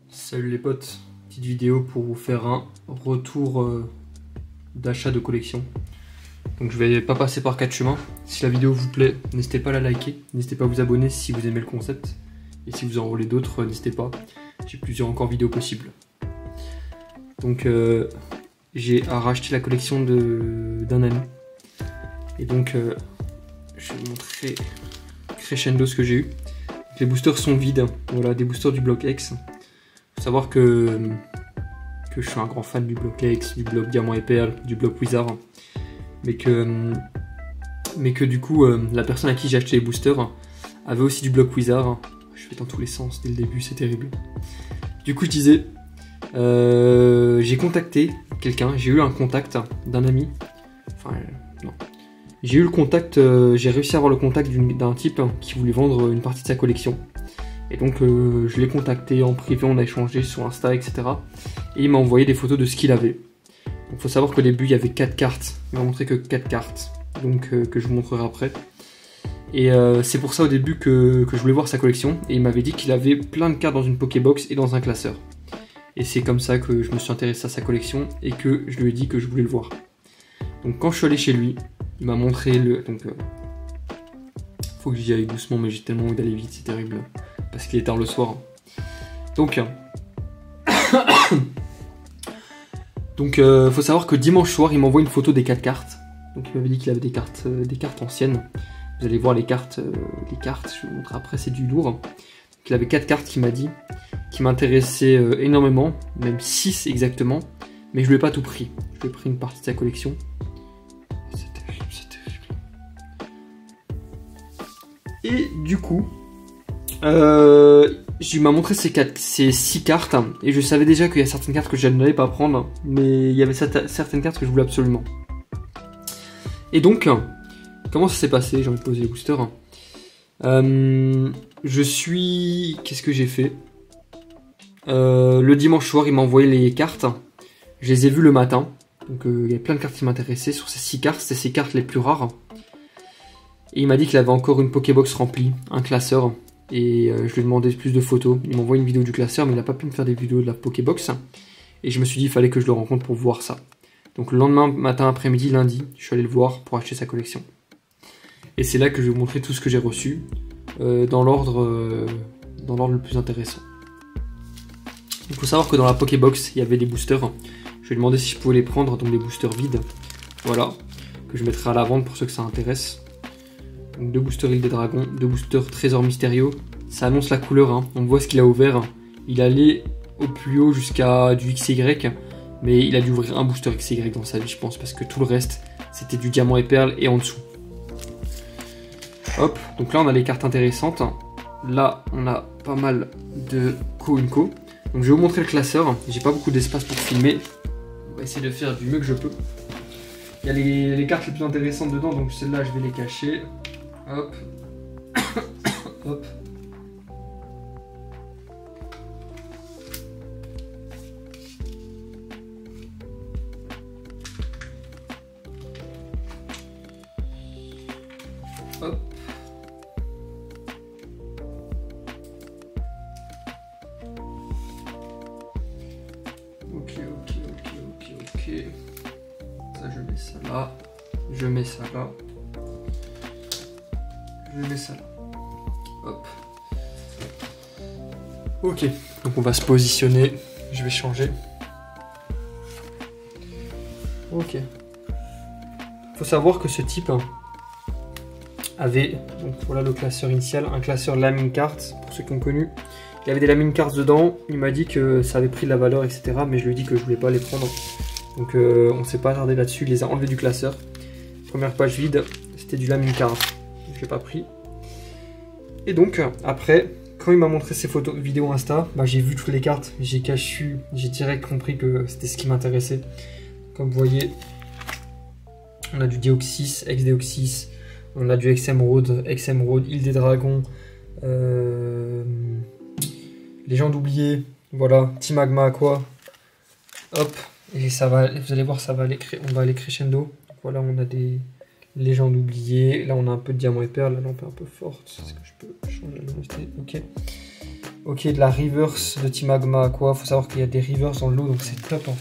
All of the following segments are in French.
Salut les potes, petite vidéo pour vous faire un retour d'achat de collection. Donc je vais pas passer par 4 chemins. Si la vidéo vous plaît, n'hésitez pas à la liker, n'hésitez pas à vous abonner si vous aimez le concept. Et si vous en voulez d'autres, n'hésitez pas, j'ai plusieurs encore vidéos possibles. Donc j'ai racheté la collection d'un ami. Et donc je vais vous montrer crescendo ce que j'ai eu. Les boosters sont vides, voilà, des boosters du bloc X. Faut savoir que je suis un grand fan du bloc X, du bloc Diamant et Perle, du bloc Wizard. Mais que du coup, la personne à qui j'ai acheté les boosters avait aussi du bloc Wizard. Je vais dans tous les sens dès le début, c'est terrible. Du coup, je disais, j'ai contacté quelqu'un, j'ai eu un contact d'un ami. Enfin, non. J'ai eu le contact, j'ai réussi à avoir le contact d'un type qui voulait vendre une partie de sa collection. Et donc je l'ai contacté en privé, on a échangé sur Insta, etc. Et il m'a envoyé des photos de ce qu'il avait. Il faut savoir qu'au début il y avait 4 cartes. Il m'a montré que 4 cartes, donc que je vous montrerai après. Et c'est pour ça au début que je voulais voir sa collection. Et il m'avait dit qu'il avait plein de cartes dans une Pokébox et dans un classeur. Et c'est comme ça que je me suis intéressé à sa collection et que je lui ai dit que je voulais le voir. Donc quand je suis allé chez lui, il m'a montré le... Donc faut que j'y aille doucement, mais j'ai tellement envie d'aller vite, c'est terrible. Parce qu'il est tard le soir. Donc faut savoir que dimanche soir, il m'envoie une photo des 4 cartes. Donc il m'avait dit qu'il avait des cartes anciennes. Vous allez voir les cartes, je vous montre après, c'est du lourd. Donc il avait 4 cartes qu'il m'a dit, qui m'intéressaient énormément, même 6 exactement. Mais je lui ai pas tout pris. Je lui ai pris une partie de sa collection. C'est terrible, c'est terrible. Et du coup, il m'a montré ces 6 cartes. Et je savais déjà qu'il y a certaines cartes que je n'allais pas prendre. Mais il y avait certaines cartes que je voulais absolument. Et donc, comment ça s'est passé? J'ai envie de poser les boosters. Qu'est-ce que j'ai fait? Le dimanche soir, il m'a envoyé les cartes. Je les ai vues le matin. Donc il y avait plein de cartes qui m'intéressaient. Sur ces 6 cartes, c'était ces cartes les plus rares. Et il m'a dit qu'il avait encore une Pokébox remplie, un classeur. Et je lui ai demandé plus de photos. Il m'envoie une vidéo du classeur, mais il n'a pas pu me faire des vidéos de la Pokébox. Et je me suis dit qu'il fallait que je le rencontre pour voir ça. Donc le lendemain matin, après-midi, lundi, je suis allé le voir pour acheter sa collection. Et c'est là que je vais vous montrer tout ce que j'ai reçu, dans l'ordre le plus intéressant. Il faut savoir que dans la Pokébox, il y avait des boosters. Je lui ai demandé si je pouvais les prendre, donc des boosters vides. Voilà, que je mettrai à la vente pour ceux que ça intéresse. Donc 2 boosters Île des Dragons, 2 boosters Trésor Mystérieux. Ça annonce la couleur, hein. On voit ce qu'il a ouvert. Il allait au plus haut jusqu'à du XY, mais il a dû ouvrir un booster XY dans sa vie, je pense, parce que tout le reste, c'était du Diamant et Perle et en dessous. Hop, donc là on a les cartes intéressantes. Là on a pas mal de Co-Unco. Donc je vais vous montrer le classeur. J'ai pas beaucoup d'espace pour filmer. On va essayer de faire du mieux que je peux. Il y a les cartes les plus intéressantes dedans, donc celles-là je vais les cacher. Hop. Hop. Hop. Ok. Ça, je mets ça là. Je mets ça là. Je mets ça là. Hop. Ok. Donc on va se positionner. Je vais changer. Ok. Faut savoir que ce type avait, donc voilà le classeur initial, un classeur Lamine Cards, pour ceux qui ont connu. Il y avait des Lamine Cards dedans, il m'a dit que ça avait pris de la valeur, etc. Mais je lui ai dit que je voulais pas les prendre. Donc on s'est pas attardé là-dessus, il les a enlevés du classeur. Première page vide, c'était du Lamine Cards. Je l'ai pas pris. Et donc, après, quand il m'a montré ses photos, vidéos Insta, bah, j'ai vu toutes les cartes, j'ai direct compris que c'était ce qui m'intéressait. Comme vous voyez, on a du Deoxys, ex-Deoxys, on a du Ex-Emerald, Île des Dragons, Légende oubliée, voilà, Team Magma Aqua, hop, et ça va, vous allez voir, on va aller crescendo. Donc voilà, on a des Légendes oubliées, là on a un peu de Diamant et Perle, la lampe est un peu forte, est-ce que je peux changer la luminosité? Ok. Ok, de la reverse de Team Magma Aqua. Faut savoir qu'il y a des reverse dans le lot, donc c'est top. Hein.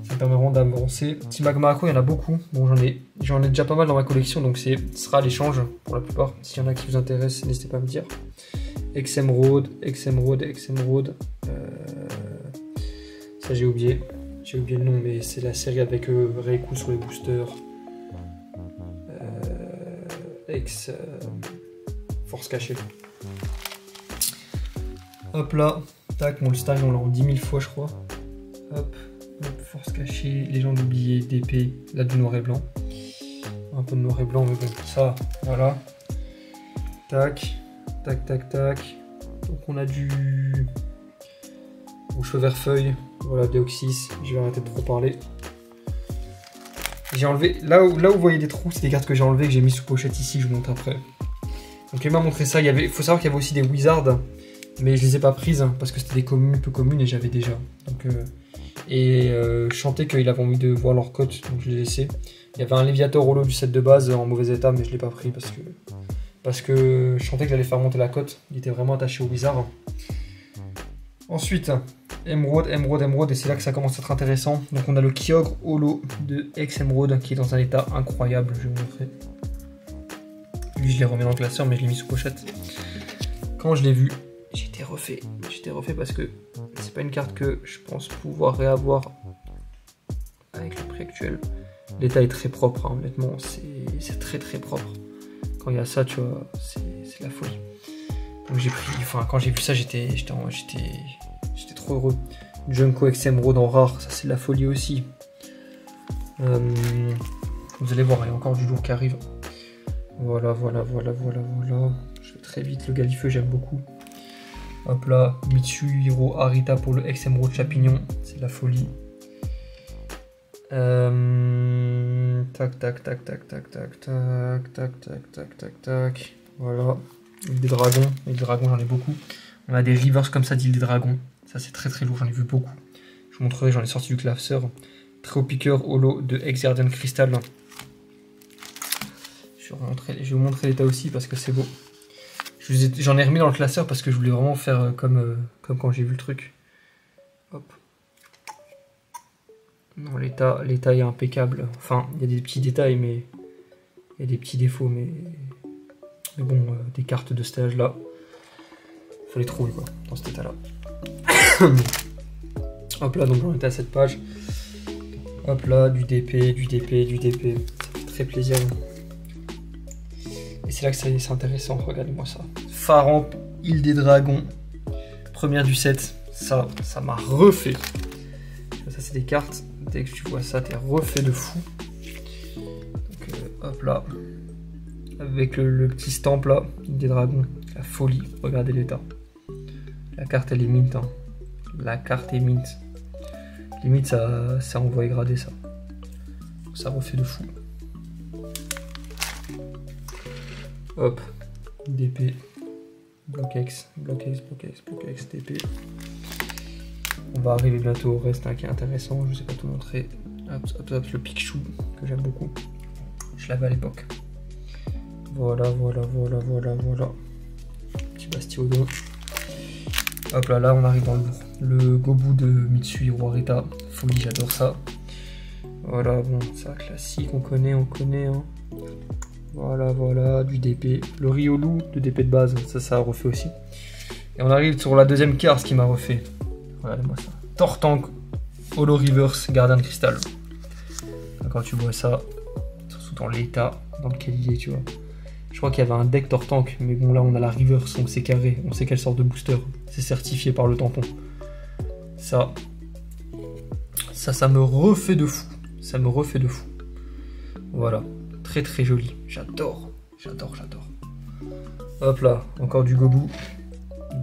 Ça me permet vraiment d'avancer. Team Magma Aqua, il y en a beaucoup. Bon, j'en ai déjà pas mal dans ma collection, donc ce sera l'échange pour la plupart. S'il y en a qui vous intéressent, n'hésitez pas à me dire. Emerald. Ça, j'ai oublié. J'ai oublié le nom, mais c'est la série avec Reiku sur les boosters. Force cachée. Hop là, tac, mon Star on l'a en 10 000 fois je crois. Hop, force cachée, légende oubliée, DP, là du noir et blanc. Un peu de noir et blanc, mais bon, ça, voilà. Tac. Donc on a du cheveux vert feuille, voilà, Deoxys, je vais arrêter de trop parler. J'ai enlevé, là où vous voyez des trous, c'est des cartes que j'ai enlevées, que j'ai mis sous pochette ici, je vous montre après. Donc il m'a montré ça, il faut savoir qu'il y avait aussi des Wizards, mais je les ai pas prises, hein, parce que c'était des communes, peu communes, et j'avais déjà. Donc, je sentais qu'il avait envie de voir leur cote, donc je l'ai laissé. Il y avait un Léviator holo du set de base en mauvais état, mais je l'ai pas pris parce que je sentais qu'il allait faire monter la cote, il était vraiment attaché au Wizard. Ensuite, Emerald, et c'est là que ça commence à être intéressant. Donc on a le Kyogre holo de Emerald qui est dans un état incroyable, je vais vous montrer. Lui je l'ai remis dans le classeur, mais je l'ai mis sous pochette. Quand je l'ai vu, j'étais refait parce que c'est pas une carte que je pense pouvoir réavoir avec le prix actuel. L'état est très propre, hein, honnêtement, c'est très propre. Quand il y a ça, tu vois, c'est la folie. Donc j'ai pris, enfin quand j'ai vu ça, j'étais trop heureux. Junko Emerald en rare, ça c'est de la folie aussi. Vous allez voir, il y a encore du lourd qui arrive. Voilà. Je vais très vite, le Galifeu j'aime beaucoup. Hop là, Mitsuhiro Arita pour le Emerald Chapignon, c'est de la folie. Tac. Voilà. Des dragons. Et des dragons, j'en ai beaucoup. On a des reverse comme ça d'île des dragons. Ça, c'est très lourd, j'en ai vu beaucoup. Je vous montrerai, j'en ai sorti du classeur. Tréopiqueur holo de Exardian Crystal. Je vais vous montrer l'état aussi parce que c'est beau. J'en ai remis dans le classeur parce que je voulais vraiment faire comme quand j'ai vu le truc. Hop. Non, l'état est impeccable. Enfin, il y a des petits détails, mais il y a des petits défauts, mais bon, des cartes de stage là, faut les trouver quoi, dans cet état là. Hop là, donc on était à cette page. Hop là, du DP. Ça fait très plaisir. Et c'est là que c'est intéressant, regardez-moi ça. Faramp, île des dragons, première du set, ça m'a refait. Ça c'est des cartes, dès que tu vois ça, t'es refait de fou. Donc hop là, avec le petit stamp là, des dragons, la folie, regardez l'état. La carte elle est mint, hein. La carte est mint. Limite ça envoie grader ça. Ça refait de fou. Hop, DP, Block-X, DP. On va arriver bientôt au reste hein, qui est intéressant, je ne sais pas tout montrer. Hop, le Pikachu que j'aime beaucoup. Je l'avais à l'époque. Voilà. Petit Bastiodon. Hop là, on arrive dans le lourd. Le Gobu de Mitsuhiro Arita. Folie, j'adore ça. Voilà, bon, ça classique, on connaît. Hein. Voilà, du DP. Le Riolu de DP de base, ça a refait aussi. Et on arrive sur la deuxième carte qui m'a refait. Regardez-moi ça. Tortank, Holo Reverse, Gardien de Cristal. Quand tu vois ça, surtout dans l'état dans lequel il est, tu vois. Je crois qu'il y avait un deck Tortank, mais bon là on a la Reverse, donc c'est carré. On sait quelle sorte de booster. C'est certifié par le tampon. Ça me refait de fou. Voilà. Très joli. J'adore. Hop là, encore du Gobu.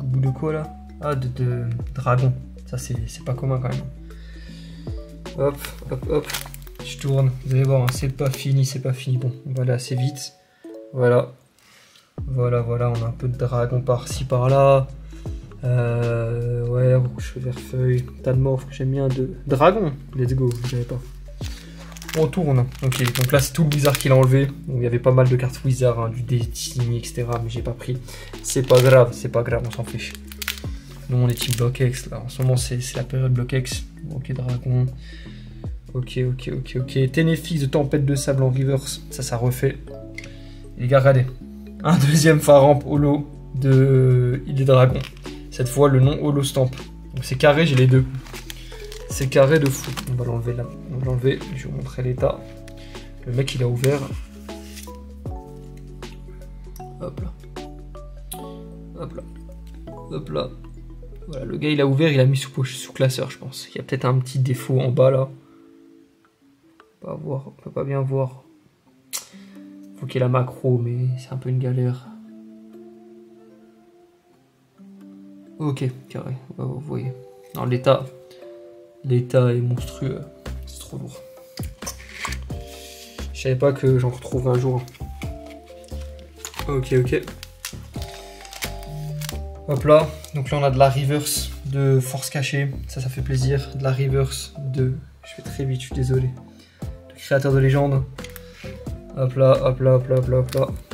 Gobu de quoi là? Ah, de dragon. Ça c'est pas commun quand même. Hop. Je tourne. Vous allez voir, hein, c'est pas fini. Bon, on va aller assez vite. Voilà, on a un peu de dragon par-ci par-là. Ouais, rouge vert feuille, tas de morphes que j'aime bien de dragon. Let's go, j'avais pas. On tourne. Ok, donc là c'est tout le Wizard qu'il a enlevé. Bon, il y avait pas mal de cartes Wizard, hein, du Destiny, etc. Mais j'ai pas pris. C'est pas grave, on s'en fiche. Nous on est type BlockX là. En ce moment c'est la période BlockX. Ok, dragon. Ok. Ténéfix de tempête de sable en reverse. Ça refait. Les gars, regardez. Un deuxième Faramp holo de Idée Dragon. Cette fois le nom holo stamp. Donc c'est carré, j'ai les deux. C'est carré de fou. On va l'enlever là. On va l'enlever. Je vais vous montrer l'état. Le mec il a ouvert. Hop là. Hop là. Hop là. Voilà, le gars il a ouvert, il a mis sous classeur, je pense. Il y a peut-être un petit défaut en bas là. On peut pas bien voir. Faut qu'il y ait la macro, mais c'est un peu une galère. Ok, carré. Vous voyez. Non, l'état est monstrueux. C'est trop lourd. Je savais pas que j'en retrouverais un jour. Ok. Hop là. Donc là on a de la reverse de force cachée. Ça fait plaisir. De la reverse de... Je vais très vite, je suis désolé. De créateur de légende. Hop là.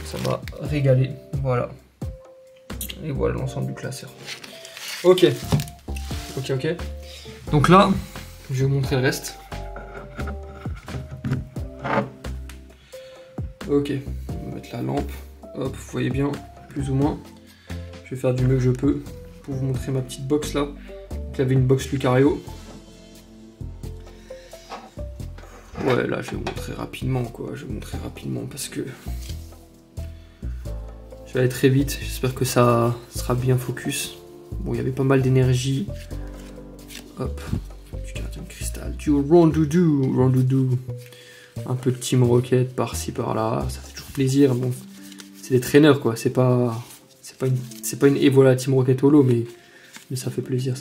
Ça m'a régalé. Voilà. Et voilà l'ensemble du classeur. Ok. Donc là, je vais vous montrer le reste. Ok. On va mettre la lampe. Hop, vous voyez bien, plus ou moins. Je vais faire du mieux que je peux pour vous montrer ma petite box là. Donc, il y avait une box Lucario. Ouais, là je vais vous montrer rapidement quoi. Je vais vous montrer rapidement parce que je vais aller très vite. J'espère que ça sera bien focus. Bon, il y avait pas mal d'énergie. Hop, du gardien de cristal, du Rondoudou. Un peu de Team Rocket par-ci par-là. Ça fait toujours plaisir. Bon, c'est des traîneurs quoi. C'est pas une Evola Team Rocket Holo, mais ça fait plaisir,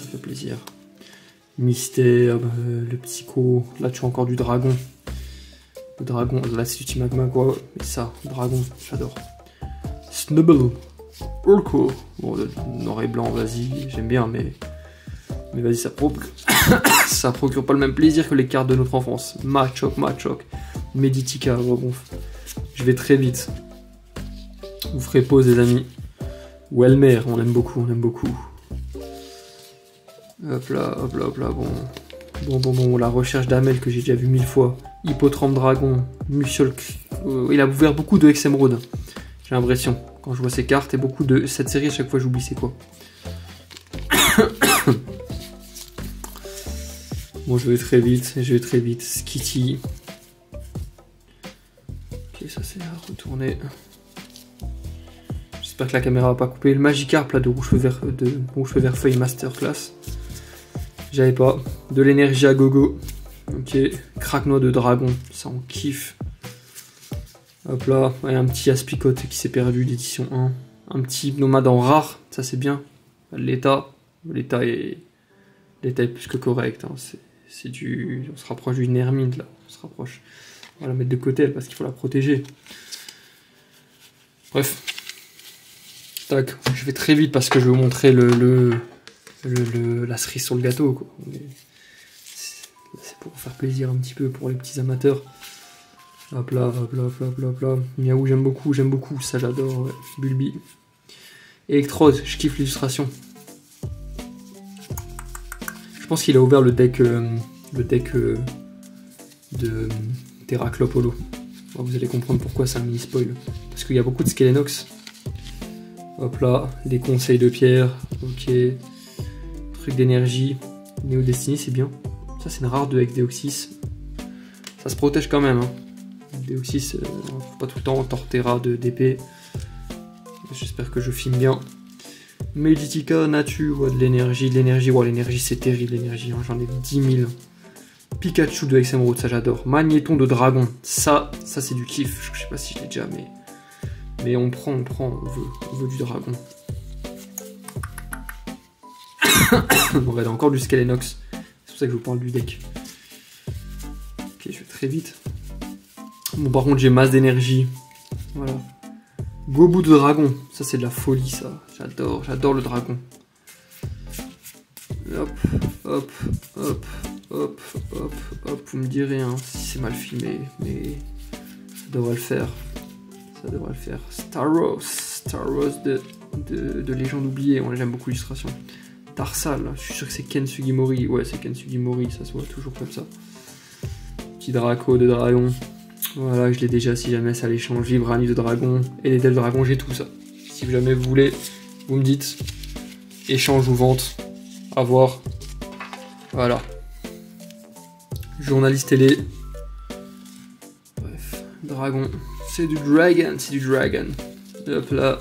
Mystère, le Psycho. Là tu as encore du dragon. Le dragon, là c'est du Team Magma quoi. Mais ça, dragon, j'adore. Snubble. Urko. Bon, le noir et blanc, vas-y, j'aime bien, mais vas-y, ça procure pas le même plaisir que les cartes de notre enfance. Machoc. Meditica, bon, je vais très vite. Vous ferez pause les amis. Welmer, on aime beaucoup. Hop là, bon, la recherche d'Amel que j'ai déjà vu 1000 fois. Hippotrampe Dragon, Musiol, il a ouvert beaucoup de Emerald, j'ai l'impression, quand je vois ces cartes, et beaucoup de cette série, à chaque fois j'oublie c'est quoi. Bon, je vais très vite, Skitty. Ok, ça c'est à retourner. J'espère que la caméra va pas couper. Le Magikarp là de rouge feu vert feuille Masterclass. J'avais pas. De l'énergie à gogo. Ok. Craque-noix de dragon. Ça on kiffe. Hop là. Ouais, un petit Aspicote qui s'est perdu d'édition 1. Un petit nomade en rare. Ça c'est bien. L'état est plus que correct. Hein. On se rapproche d'une Hermine là. On se rapproche. On va la mettre de côté parce qu'il faut la protéger. Bref. Tac. Je vais très vite parce que je vais vous montrer la cerise sur le gâteau quoi. C'est pour faire plaisir un petit peu pour les petits amateurs. Hop là. Miaou, j'aime beaucoup, ça j'adore. Ouais. Bulbi. Electrode, je kiffe l'illustration. Je pense qu'il a ouvert le deck de Terraclop Holo. Alors, vous allez comprendre pourquoi c'est un mini spoil. Parce qu'il y a beaucoup de Skelenox. Hop là, les conseils de pierre, ok. Truc d'énergie, Néo Destiny, c'est bien. Ça, c'est une rare de avec Deoxys. Ça se protège quand même. Hein. Deoxys, faut pas tout le temps Torterra d'épée. J'espère que je filme bien. Meditica, nature, de l'énergie. L'énergie, c'est terrible, l'énergie. Hein. J'en ai 10 000. Pikachu de Emerald, ça j'adore. Magnéton de dragon, ça c'est du kiff. Je sais pas si je l'ai déjà, mais on prend, on veut du dragon. Bon, il y a encore du Skelenox. C'est pour ça que je vous parle du deck. Ok, je vais très vite. Bon, par contre, j'ai masse d'énergie. Voilà. Gobu de dragon. Ça, c'est de la folie, ça. J'adore le dragon. Hop. Vous me direz hein, si c'est mal filmé, mais ça devrait le faire. Star Rose de Légende oubliée. J'aime beaucoup l'illustration. Tarsal, je suis sûr que c'est Ken Sugimori. Ouais, c'est Ken Sugimori, ça se voit toujours comme ça. Petit Draco de dragon. Voilà, je l'ai déjà si jamais ça l'échange. Vibrani de dragon et les Delves de dragon, j'ai tout ça. Si jamais vous voulez, vous me dites. Échange ou vente. À voir. Voilà. Journaliste télé. Bref, dragon. C'est du dragon, c'est du dragon. Hop là.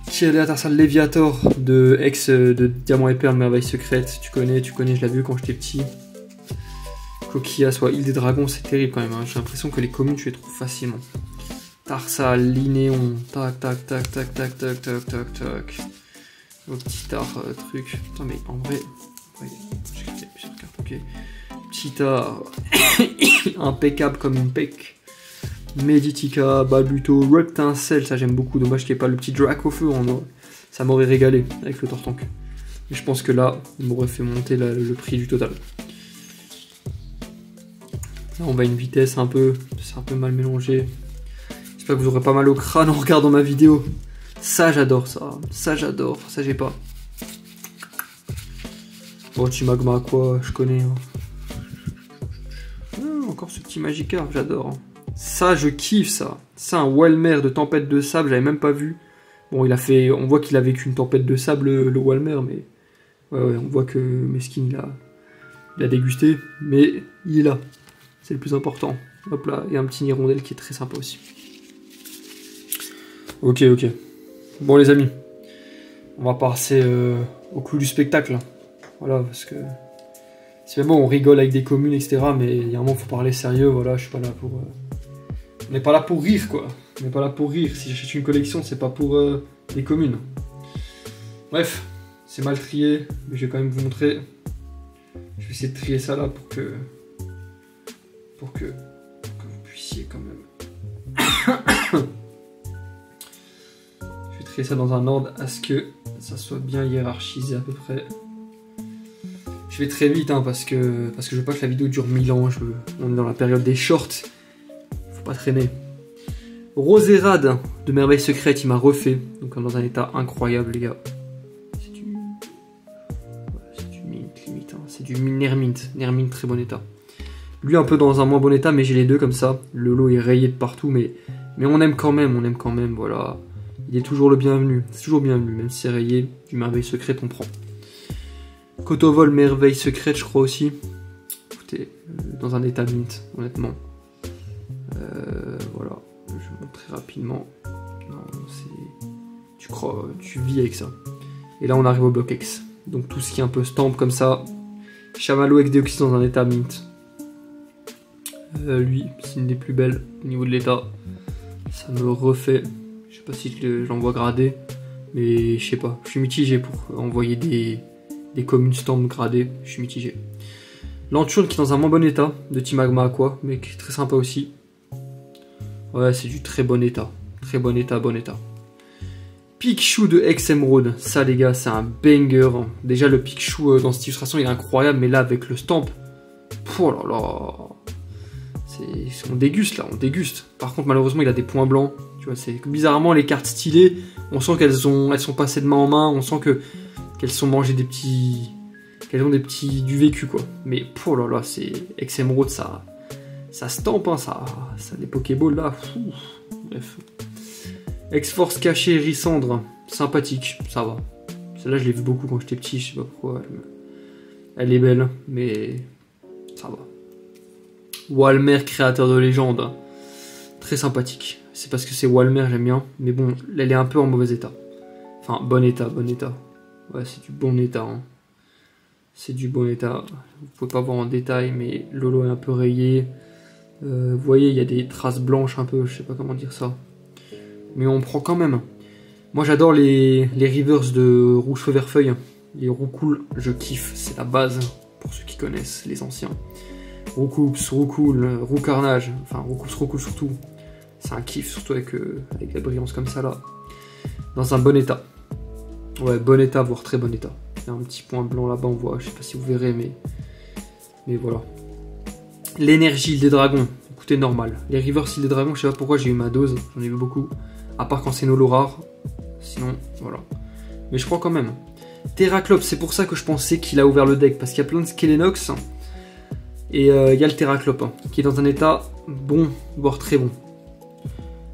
Tialet Tarsal Léviator de ex de Diamant et Perle, Merveille Secrète. Tu connais, je l'ai vu quand j'étais petit. Kokia, soit Île des Dragons, c'est terrible quand même. Hein. J'ai l'impression que les communes, tu les trouves facilement. Tarsal, Linéon, tac, tac, tac, tac, tac, tac, tac, tac, tac. Le petit art truc. Putain, mais en vrai, j'ai cliqué plusieurs cartes, ok. Petit art, impeccable comme une pec. Meditica, Balbuto, Reptincelle, ça j'aime beaucoup. Dommage qu'il n'y ait pas le petit Drac au feu, ça m'aurait régalé avec le Tortank. Mais je pense que là, il m'aurait fait monter le prix du total. Là, on va à une vitesse c'est un peu mal mélangé. J'espère que vous aurez pas mal au crâne en regardant ma vidéo. Ça, j'adore ça. Ça, j'adore. Ça, j'ai pas. Bon, Timagma, quoi, je connais. Hein. Ah, encore ce petit Magikarp, j'adore. Hein. Ça, je kiffe ça. C'est un Walmer de Tempête de Sable, j'avais même pas vu. Bon, on voit qu'il a vécu une tempête de sable, le Walmer, mais... Ouais, on voit que Meskin, il a dégusté, mais il est là. C'est le plus important. Hop là, il y a un petit Hirondelle qui est très sympa aussi. Ok. Bon les amis, on va passer au clou du spectacle. Voilà, parce que... C'est bon, on rigole avec des communes, etc. Mais il y a un moment, il faut parler sérieux. Voilà, je suis pas là pour... On n'est pas là pour rire, quoi. On n'est pas là pour rire. Si j'achète une collection, c'est pas pour les communes. Bref, c'est mal trié, mais je vais quand même vous montrer. Je vais essayer de trier ça là pour que vous puissiez quand même. Je vais trier ça dans un ordre à ce que ça soit bien hiérarchisé à peu près. Je vais très vite hein, parce que je veux pas que la vidéo dure 1000 ans. On est dans la période des shorts. Faut pas traîner. Roserade de Merveille Secrète, il m'a refait. Donc dans un état incroyable les gars. C'est du mint limite. Hein. C'est du Nermint. Nermint très bon état. Lui un peu dans un moins bon état, mais j'ai les deux comme ça. Le lot est rayé de partout, mais on aime quand même, voilà. Il est toujours le bienvenu. C'est toujours bienvenu, même si c'est rayé. Du Merveille Secrète, on prend. Kotovol, Merveille Secrète, je crois aussi. Écoutez, dans un état mint, honnêtement. Voilà, je vais montrer rapidement. Non, tu vis avec ça. Et là, on arrive au bloc X. Donc tout ce qui est un peu stamp comme ça. Chamallow Exdeoxys dans un état mint. Lui, c'est une des plus belles au niveau de l'état. Ça me refait. Je sais pas si je l'envoie gradé, mais je sais pas. Je suis mitigé pour envoyer des communes stamp gradées. Je suis mitigé. Lanturne qui est dans un moins bon état, de Timagma Aqua, mais qui est très sympa aussi. Ouais, c'est du très bon état. Très bon état, bon état. Pikachu de Ex-Emerald. Ça, les gars, c'est un banger. Déjà, le Pikachu dans cette illustration, il est incroyable, mais là, avec le stamp. Oh là là. On déguste, là, on déguste. Par contre, malheureusement, il a des points blancs. Tu vois, c'est bizarrement, les cartes stylées, on sent qu'elles sont passées de main en main. On sent qu'elles sont mangées des petits... Qu'elles ont du vécu, quoi. Mais, oh là là, c'est... Ex-Emerald, ça stampe, hein, ça a des Pokéballs là. Bref. Ex-Force cachée, Rissandre, sympathique, ça va. Celle-là, je l'ai vu beaucoup quand j'étais petit, je sais pas pourquoi. Elle est belle, mais ça va. Walmer, créateur de légende, très sympathique. C'est parce que c'est Walmer, j'aime bien. Mais bon, elle est un peu en mauvais état. Enfin, bon état. Ouais, c'est du bon état. Hein. C'est du bon état. Vous pouvez pas voir en détail, mais Lolo est un peu rayé. Vous voyez, il y a des traces blanches un peu, je sais pas comment dire ça. Mais on prend quand même. Moi j'adore les Rivers de Rouge Feu Vert Feuille. Les Roucool, je kiffe, c'est la base pour ceux qui connaissent, les anciens. Roucoups, Roucool, Roucarnage, enfin Roucoups, Roucool surtout. C'est un kiff, surtout avec la brillance comme ça là. Dans un bon état. Ouais, bon état, voire très bon état. Il y a un petit point blanc là-bas, on voit, je sais pas si vous verrez, mais voilà. L'énergie, île des dragons, écoutez, normal. Les Rivers, île des dragons, je sais pas pourquoi j'ai eu ma dose, j'en ai vu beaucoup. À part quand c'est Nolo rare. Sinon, voilà. Mais je crois quand même. Terraclops, c'est pour ça que je pensais qu'il a ouvert le deck, parce qu'il y a plein de Skelenox. Et il y a le Terraclop, hein, qui est dans un état bon, voire très bon.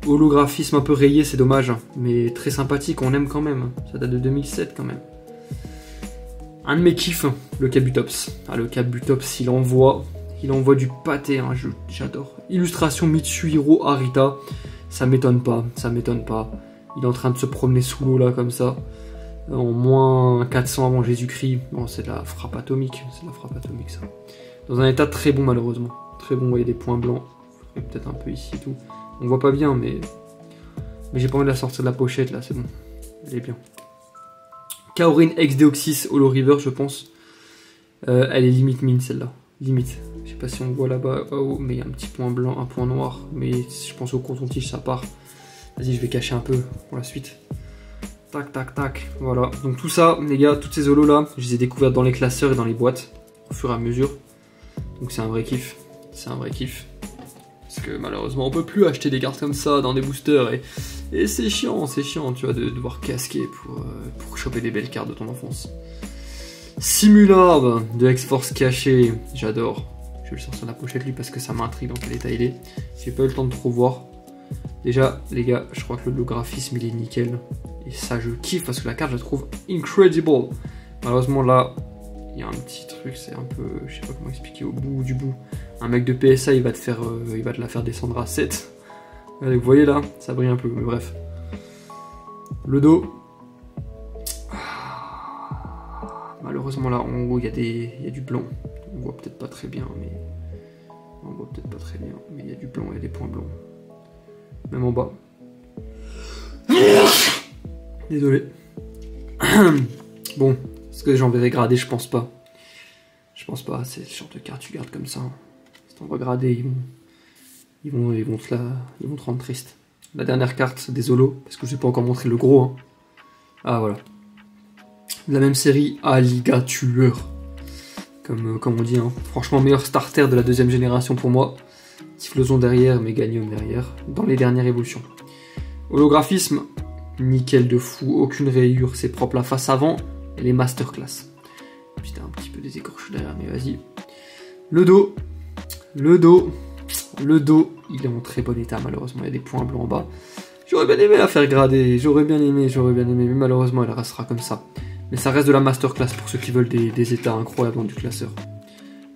Holographisme un peu rayé, c'est dommage, mais très sympathique, on aime quand même. Ça date de 2007 quand même. Un de mes kiffs, le Kabutops. Ah, le Kabutops, il envoie du pâté, hein, j'adore. Illustration Mitsuhiro Arita, ça m'étonne pas, ça m'étonne pas. Il est en train de se promener sous l'eau là, comme ça. En moins 400 avant Jésus-Christ. Bon, c'est de la frappe atomique, ça. Dans un état très bon, malheureusement. Très bon, vous voyez des points blancs. Peut-être un peu ici et tout. On voit pas bien, mais j'ai pas envie de la sortir de la pochette là, c'est bon. Elle est bien. Kaorin Ex-Deoxys Holo River, je pense. Elle est limite mine celle-là. Limite. Je sais pas si on voit là-bas, oh, mais il y a un petit point blanc, un point noir. Mais je pense au coton-tige, ça part. Vas-y, je vais cacher un peu pour la suite. Tac, tac, tac. Voilà. Donc tout ça, les gars, toutes ces holos là, je les ai découvertes dans les classeurs et dans les boîtes, au fur et à mesure. Donc c'est un vrai kiff. C'est un vrai kiff. Parce que malheureusement, on peut plus acheter des cartes comme ça dans des boosters. Et c'est chiant, tu vois, de devoir casquer pour choper des belles cartes de ton enfance. Simularb de X-Force caché, j'adore. Je vais le sortir de la pochette lui parce que ça m'intrigue dans quel état il est. J'ai pas eu le temps de trop voir. Déjà, les gars, je crois que le graphisme il est nickel. Et ça, je kiffe parce que la carte, je la trouve incredible. Malheureusement, là, il y a un petit truc, c'est un peu, je sais pas comment expliquer, au bout du bout. Un mec de PSA, il va te la faire descendre à 7. Vous voyez là, ça brille un peu, mais bref. Le dos. Malheureusement là, en haut, il y a du blanc. On voit peut-être pas très bien, mais... il y a du blanc, il y a des points blancs. Même en bas. Désolé. Bon, est-ce que j'en vais dégrader? Je pense pas. C'est le genre de carte tu gardes comme ça. Si t'en vas grader, ils vont te rendre triste. La dernière carte des holos, parce que je vais pas encore montrer le gros. Hein. Ah voilà. De la même série, Alligator. Comme on dit, hein. Franchement, meilleur starter de la deuxième génération pour moi. Typhlosion derrière, Meganium derrière, dans les dernières évolutions. Holographisme, nickel de fou, aucune rayure, c'est propre. La face avant, elle est masterclass. Puis t'as un petit peu des écorches derrière, mais vas-y. Le dos, il est en très bon état, malheureusement, il y a des points blancs en bas. J'aurais bien aimé la faire grader, j'aurais bien aimé, mais malheureusement, elle restera comme ça. Mais ça reste de la masterclass pour ceux qui veulent des états incroyables dans du classeur.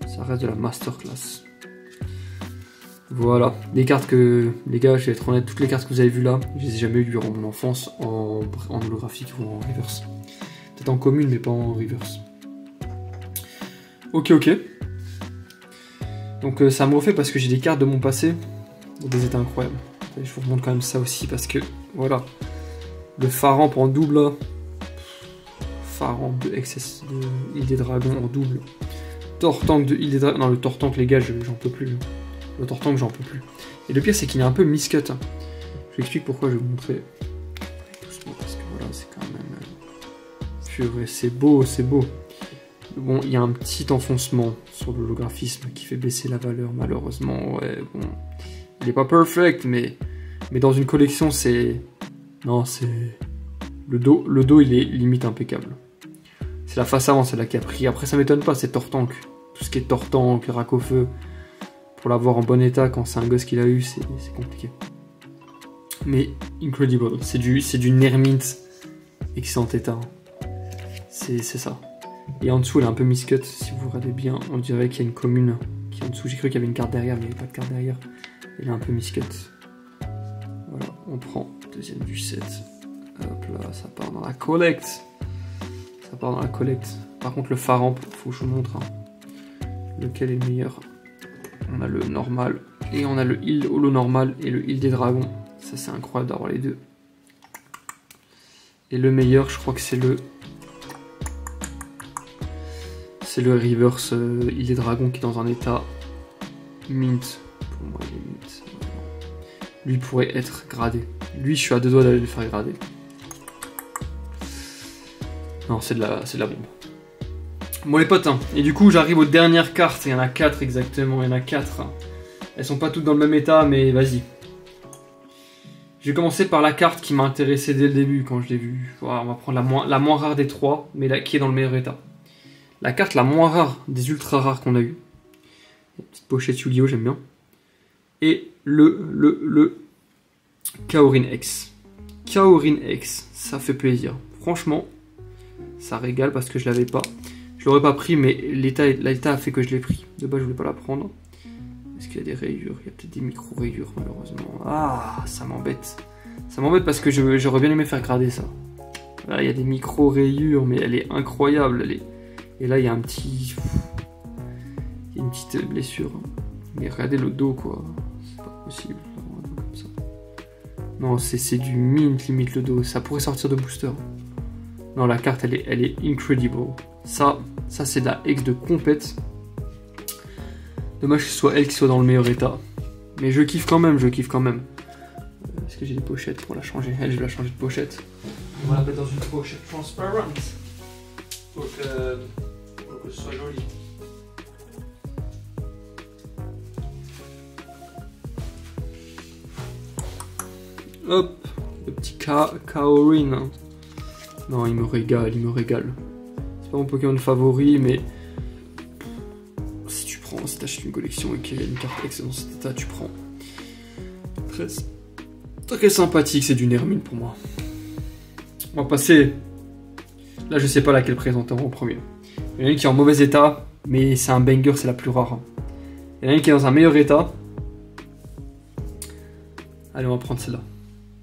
Ça reste de la masterclass. Voilà, les cartes que, les gars, je vais être honnête, toutes les cartes que vous avez vues là, je les ai jamais eues durant mon enfance en holographique ou en reverse. Peut-être en commune, mais pas en reverse. Ok. Donc ça me refait parce que j'ai des cartes de mon passé dans des états incroyables. Je vous remontre quand même ça aussi parce que, voilà. Le Pharamp en double là. Pharamp de XS de Île des Dragons en double. Tortank de Île des Dragons. Non, le Tortank, les gars, j'en peux plus. Le Tortank, j'en peux plus. Et le pire, c'est qu'il est un peu miscut. Je vous explique pourquoi, je vais vous montrer. Doucement, parce que voilà, c'est quand même... Purée, c'est beau. Bon, il y a un petit enfoncement sur l'holographisme qui fait baisser la valeur, malheureusement. Ouais, bon... Il est pas perfect, mais dans une collection, c'est... Non, c'est... Le dos, il est limite impeccable. C'est la face avant, c'est la qui a pris. Après, ça m'étonne pas, c'est Tortank. Tout ce qui est Tortank, Racofeu... Pour l'avoir en bon état quand c'est un gosse qui l'a eu, c'est compliqué. Mais incredible, c'est du Nermint excellent état. C'est ça. Et en dessous, elle est un peu miscut. Si vous regardez bien, on dirait qu'il y a une commune qui est en dessous. J'ai cru qu'il y avait une carte derrière, mais il n'y avait pas de carte derrière. Elle est un peu miscut. Voilà, on prend deuxième du set. Hop là, ça part dans la collecte. Par contre, le Pharamp, faut que je vous montre. Hein. Lequel est le meilleur? On a le normal et on a le heal holo normal et le heal des dragons. Ça, c'est incroyable d'avoir les deux. Et le meilleur, je crois que c'est le reverse heal des dragons qui est dans un état mint. Pour moi, il est mint. Lui pourrait être gradé. Lui, je suis à 2 doigts d'aller le faire grader. Non, c'est de la bombe. Bon les potes, hein. Et du coup j'arrive aux dernières cartes, il y en a 4 exactement, il y en a 4. Elles sont pas toutes dans le même état, mais vas-y. Je vais commencer par la carte qui m'a intéressé dès le début quand je l'ai vue. Voilà, on va prendre la moins rare des trois, mais qui est dans le meilleur état. La carte la moins rare des ultra rares qu'on a eu. Une petite pochette Yu-Gi-Oh, j'aime bien. Et le Kaorin X. Kaorin X, ça fait plaisir. Franchement, ça régale parce que je l'avais pas. Je l'aurais pas pris, mais l'état a fait que je l'ai pris. De base, je voulais pas la prendre. Est-ce qu'il y a des rayures? Il y a peut-être des micro-rayures, malheureusement. Ah, ça m'embête. Ça m'embête parce que j'aurais bien aimé faire grader ça. Là, il y a des micro-rayures, mais elle est incroyable. Et là, il y a un petit... Il y a une petite blessure. Mais regardez le dos, quoi. C'est pas possible. Comme ça. Non, c'est du mint, limite le dos. Ça pourrait sortir de booster. Non, la carte, elle est incredible. Ça c'est de la X de compète. Dommage que ce soit elle qui soit dans le meilleur état. Mais je kiffe quand même, Est-ce que j'ai des pochettes pour la changer? Elle, je vais la changer de pochette. On va la mettre dans une pochette transparente. Pour que ce soit joli. Hop, le petit Kaorin. Non, il me régale. C'est pas mon Pokémon favori, mais si t'achètes une collection et qu'il y a une carte X dans cet état, tu prends. Très sympathique, c'est du Nermine pour moi. On va passer. Là, je sais pas laquelle présenter en premier. Il y en a une qui est en mauvais état, mais c'est un banger, c'est la plus rare. Il y en a une qui est dans un meilleur état. Allez, on va prendre celle-là.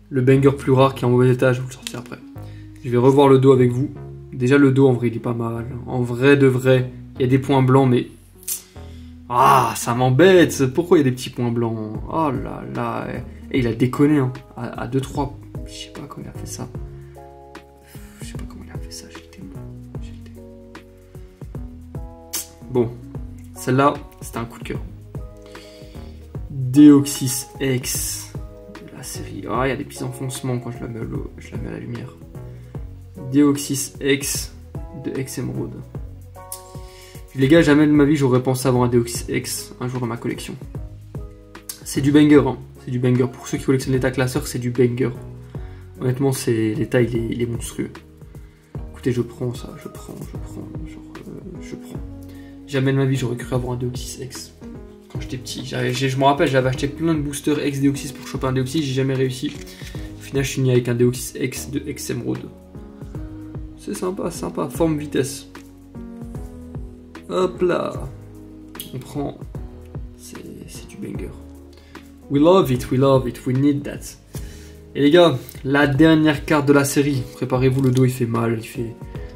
Le banger plus rare qui est en mauvais état, je vais vous le sortir après. Je vais revoir le dos avec vous. Déjà, le dos, en vrai, il est pas mal. En vrai de vrai, il y a des points blancs, mais... Ah, ça m'embête. Pourquoi il y a des petits points blancs? Oh là là. Et il a déconné, hein. À 2-3... Je sais pas comment il a fait ça. Bon. Celle-là, c'était un coup de cœur. Deoxys X. De la série... Ah, il y a des petits enfoncements quand je la mets à la lumière. Deoxys X de X Emerald. Les gars, jamais de ma vie j'aurais pensé avoir un Deoxys X un jour dans ma collection. C'est du banger, hein. C'est du banger. Pour ceux qui collectionnent l'état classeur, c'est du banger. Honnêtement, l'état il est monstrueux. Écoutez, je prends ça, je prends. Jamais de ma vie j'aurais cru avoir un Deoxys X. Quand j'étais petit, je me rappelle, j'avais acheté plein de boosters X Deoxys pour choper un Deoxys, j'ai jamais réussi. Au final, je suis fini avec un Deoxys X de X Emerald. C'est sympa, forme vitesse. Hop là. On prend. C'est du banger. We love it, we need that. Et les gars, la dernière carte de la série. Préparez-vous, le dos il fait mal,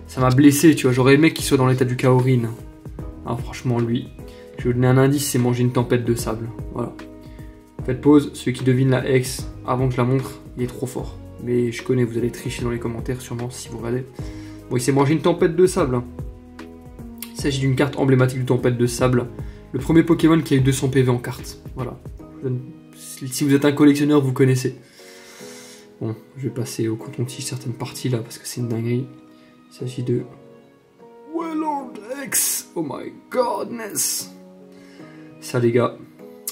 ça m'a blessé, tu vois. J'aurais aimé qu'il soit dans l'état du Kaorin. Ah, franchement, lui. Je vais vous donner un indice, c'est manger une tempête de sable. Voilà. Faites pause, celui qui devine la X avant que je la montre, il est trop fort. Mais je connais, vous allez tricher dans les commentaires sûrement si vous regardez. Bon, il s'est mangé une tempête de sable. Il s'agit d'une carte emblématique de tempête de sable. Le premier Pokémon qui a eu 200 PV en carte. Voilà. Si vous êtes un collectionneur, vous connaissez. Bon, je vais passer au coton-tige certaines parties là parce que c'est une dinguerie. Il s'agit de Wailord X. Oh my godness. Ça les gars,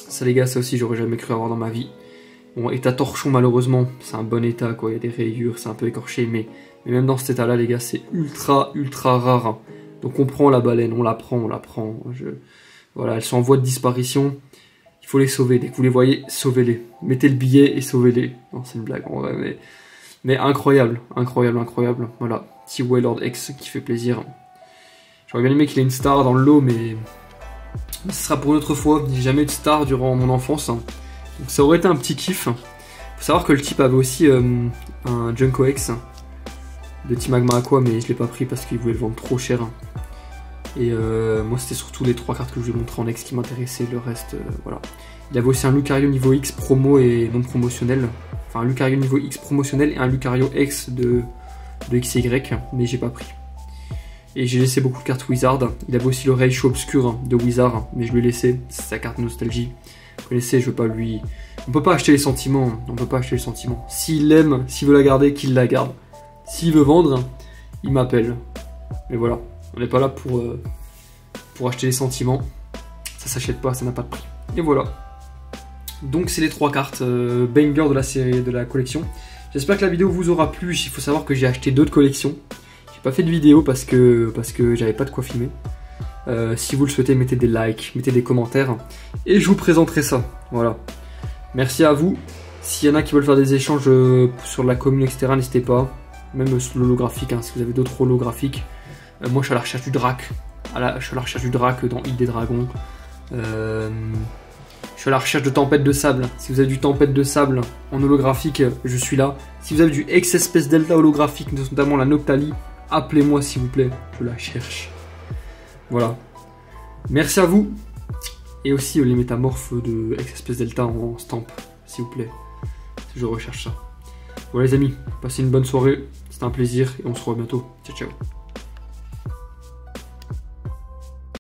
ça aussi j'aurais jamais cru avoir dans ma vie. Bon, état torchon malheureusement, c'est un bon état quoi, il y a des rayures, c'est un peu écorché, mais même dans cet état là les gars, c'est ultra rare. Hein. Donc on prend la baleine, on la prend. Voilà, elles sont en voie de disparition, il faut les sauver, dès que vous les voyez, sauvez-les. Mettez le billet et sauvez-les. Non, c'est une blague en vrai, mais incroyable. Voilà, petit Wailord X qui fait plaisir. J'aurais bien aimé qu'il ait une star dans le lot, mais ce sera pour une autre fois. J'ai jamais eu de star durant mon enfance. Donc ça aurait été un petit kiff. Faut savoir que le type avait aussi un Junko X de Team Magma Aqua, mais je l'ai pas pris parce qu'il voulait le vendre trop cher. Et moi c'était surtout les 3 cartes que je vous ai montrées en X qui m'intéressaient, le reste voilà. Il avait aussi un Lucario niveau X promo et non promotionnel. Enfin un Lucario niveau X promotionnel et un Lucario X de XY, mais j'ai pas pris. Et j'ai laissé beaucoup de cartes Wizard. Il avait aussi le Raichu Obscur de Wizard, mais je lui ai laissé, c'est sa carte nostalgie. Vous connaissez, je veux pas lui... On peut pas acheter les sentiments, S'il l'aime, s'il veut la garder, qu'il la garde. S'il veut vendre, il m'appelle. Mais voilà, on n'est pas là pour acheter les sentiments. Ça s'achète pas, ça n'a pas de prix. Et voilà. Donc c'est les 3 cartes banger de la série, de la collection. J'espère que la vidéo vous aura plu. Il faut savoir que j'ai acheté d'autres collections. J'ai pas fait de vidéo parce que j'avais pas de quoi filmer. Si vous le souhaitez, mettez des likes, mettez des commentaires et je vous présenterai ça. Voilà. Merci à vous. S'il y en a qui veulent faire des échanges sur la commune, etc., n'hésitez pas. Même sur l'holographique, hein, si vous avez d'autres holographiques. Moi, je suis à la recherche du drac. Je suis à la recherche du drac dans Île des Dragons. Je suis à la recherche de tempête de sable. Si vous avez du tempête de sable en holographique, je suis là. Si vous avez du X-Espèce Delta holographique, notamment la Noctali, appelez-moi s'il vous plaît. Je la cherche. Voilà. Merci à vous. Et aussi les métamorphes de X-Espèce Delta en stamp, s'il vous plaît. Je recherche ça. Voilà les amis, passez une bonne soirée. C'était un plaisir et on se revoit bientôt. Ciao ciao.